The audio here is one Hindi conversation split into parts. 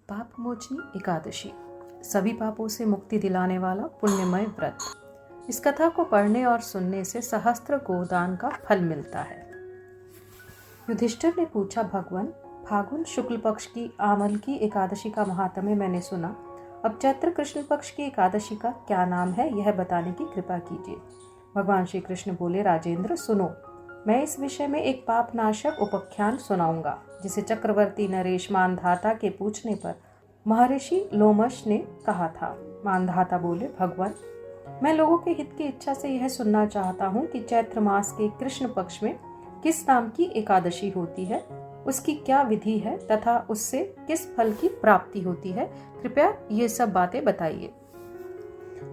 पाप मोचनी एकादशी सभी पापों से मुक्ति दिलाने वाला पुण्यमय व्रत। इस कथा को पढ़ने और सुनने से सहस्त्र गोदान का फल मिलता है। युधिष्ठिर ने पूछा, भगवान, फागुन शुक्ल पक्ष की आमल की एकादशी का महात्म्य मैंने सुना। अब चैत्र कृष्ण पक्ष की एकादशी का क्या नाम है, यह बताने की कृपा कीजिए। भगवान श्री कृष्ण बोले, राजेंद्र सुनो, मैं इस विषय में एक पाप नाशक उपाख्यान सुनाऊंगा, जिसे चक्रवर्ती नरेश मानधाता के पूछने पर महर्षि लोमश ने कहा था। मानधाता बोले, भगवान, मैं लोगों के हित की इच्छा से यह सुनना चाहता हूँ कि चैत्र मास के कृष्ण पक्ष में किस नाम की एकादशी होती है, उसकी क्या विधि है तथा उससे किस फल की प्राप्ति होती है। कृपया ये सब बातें बताइए।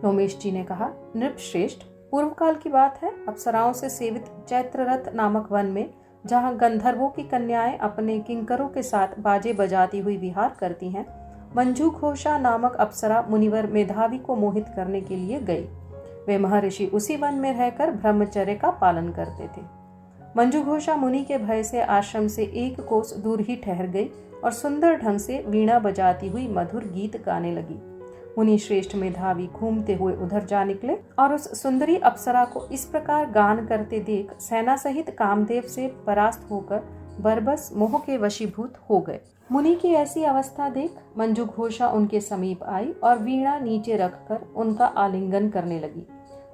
लोमेश जी ने कहा, नृपश्रेष्ठ, पूर्व काल की बात है। अप्सराओं से सेवित चैत्ररथ नामक वन में, जहाँ गंधर्वों की कन्याएं अपने किंकरों के साथ बाजे बजाती हुई विहार करती हैं, मंजूघोषा नामक अप्सरा मुनिवर मेधावी को मोहित करने के लिए गई। वे महर्षि उसी वन में रहकर ब्रह्मचर्य का पालन करते थे। मंजूघोषा मुनि के भय से आश्रम से एक कोस दूर ही ठहर गई और सुंदर ढंग से वीणा बजाती हुई मधुर गीत गाने लगी। मुनि श्रेष्ठ मेधावी घूमते हुए उधर जा निकले और उस सुंदरी अप्सरा को इस प्रकार गान करते देख सेना सहित कामदेव से परास्त होकर बरबस मोह के वशीभूत हो गए। मुनि की ऐसी अवस्था देख मंजूघोषा उनके समीप आई और वीणा नीचे रखकर उनका आलिंगन करने लगी।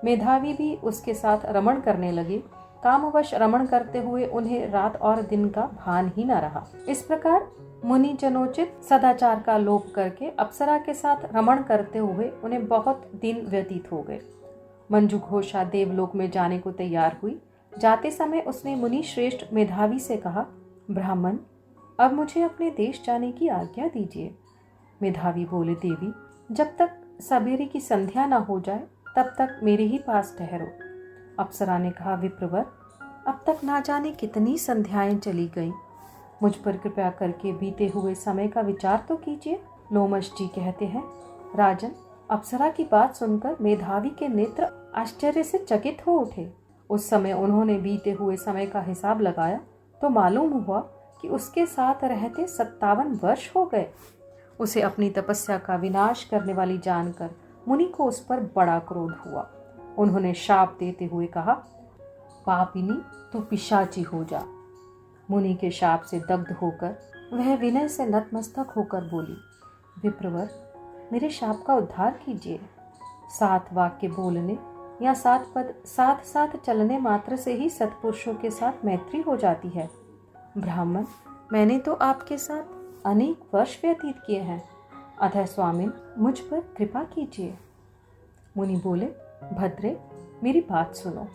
मेधावी भी उसके साथ रमण करने लगे। कामवश रमण करते हुए उन्हें रात और दिन का भान ही न रहा। इस प्रकार मुनि जनोचित सदाचार का लोप करके अप्सरा के साथ रमण करते हुए उन्हें बहुत दिन व्यतीत हो गए। मंजूघोषा देवलोक में जाने को तैयार हुई। जाते समय उसने मुनि श्रेष्ठ मेधावी से कहा, ब्राह्मण, अब मुझे अपने देश जाने की आज्ञा दीजिए। मेधावी बोले, देवी, जब तक सवेरे की संध्या न हो जाए तब तक मेरे ही पास ठहरो। अप्सरा ने कहा, विप्रवर, अब तक ना जाने कितनी संध्याएं चली गईं। मुझ पर कृपया करके बीते हुए समय का विचार तो कीजिए। लोमश जी कहते हैं, राजन, अप्सरा की बात सुनकर मेधावी के नेत्र आश्चर्य से चकित हो उठे। उस समय उन्होंने बीते हुए समय का हिसाब लगाया तो मालूम हुआ कि उसके साथ रहते 57 वर्ष हो गए। उसे अपनी तपस्या का विनाश करने वाली जानकर मुनि को उस पर बड़ा क्रोध हुआ। उन्होंने शाप देते हुए कहा, पापिनी, तू पिशाची हो जा। मुनि के शाप से दग्ध होकर वह विनय से नतमस्तक होकर बोली, विप्रवर, मेरे शाप का उद्धार कीजिए। 7 वाक्य बोलने या 7 पद साथ साथ चलने मात्र से ही सत्पुरुषों के साथ मैत्री हो जाती है। ब्राह्मण, मैंने तो आपके साथ अनेक वर्ष व्यतीत किए हैं, अतः स्वामिन, मुझ पर कृपा कीजिए। मुनि बोले, भद्रे, मेरी बात सुनो,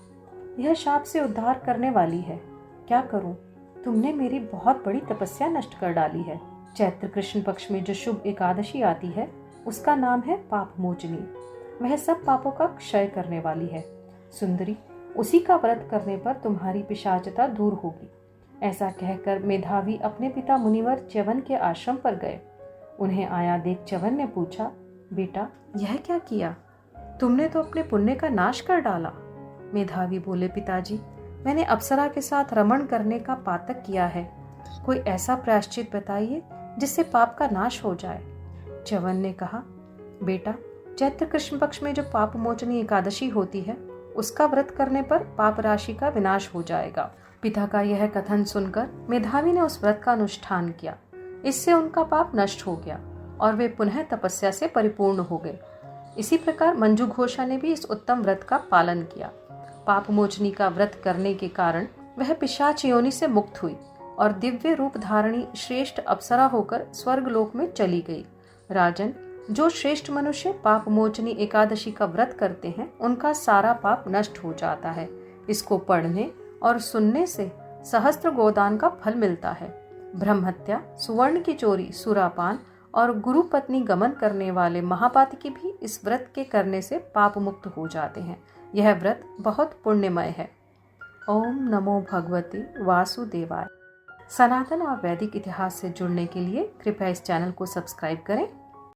यह शाप से उद्धार करने वाली है। क्या करूं? तुमने मेरी बहुत बड़ी तपस्या नष्ट कर डाली है। चैत्र कृष्ण पक्ष में जो शुभ एकादशी आती है उसका नाम है पाप मोचनी। वह सब पापों का क्षय करने वाली है। सुंदरी, उसी का व्रत करने पर तुम्हारी पिशाचता दूर होगी। ऐसा कहकर मेधावी अपने पिता मुनिवर च्यवन के आश्रम पर गए। उन्हें आया देख च्यवन ने पूछा, बेटा, यह क्या किया? तुमने तो अपने पुण्य का नाश कर डाला। मेधावी बोले, पिताजी, मैंने अप्सरा के साथ रमण करने का पातक किया है। कोई ऐसा प्रायश्चित बताइए जिससे पाप का नाश हो जाए। च्यवन ने कहा, बेटा, चैत्र कृष्ण पक्ष में जो पाप मोचनी एकादशी होती है उसका व्रत करने पर पाप राशि का विनाश हो जाएगा। पिता का यह कथन सुनकर मेधावी ने उस व्रत का अनुष्ठान किया। इससे उनका पाप नष्ट हो गया और वे पुनः तपस्या से परिपूर्ण हो गए। इसी प्रकार मंजूघोषा ने भी इस उत्तम व्रत का पालन किया। पाप मोचनी का व्रत करने के कारण वह पिशाच योनि से मुक्त हुई और दिव्य रूप धारणी श्रेष्ठ अप्सरा होकर स्वर्ग लोक में चली गई। राजन, जो श्रेष्ठ मनुष्य पाप मोचनी एकादशी का व्रत करते हैं उनका सारा पाप नष्ट हो जाता है। इसको पढ़ने और सुनने से सहस्त्र गोदान का फल मिलता है। ब्रह्महत्या, सुवर्ण की चोरी, सुरापान और गुरु पत्नी गमन करने वाले महापातकी भी इस व्रत के करने से पाप मुक्त हो जाते हैं। यह व्रत बहुत पुण्यमय है। ओम नमो भगवते वासुदेवाय। सनातन और वैदिक इतिहास से जुड़ने के लिए कृपया इस चैनल को सब्सक्राइब करें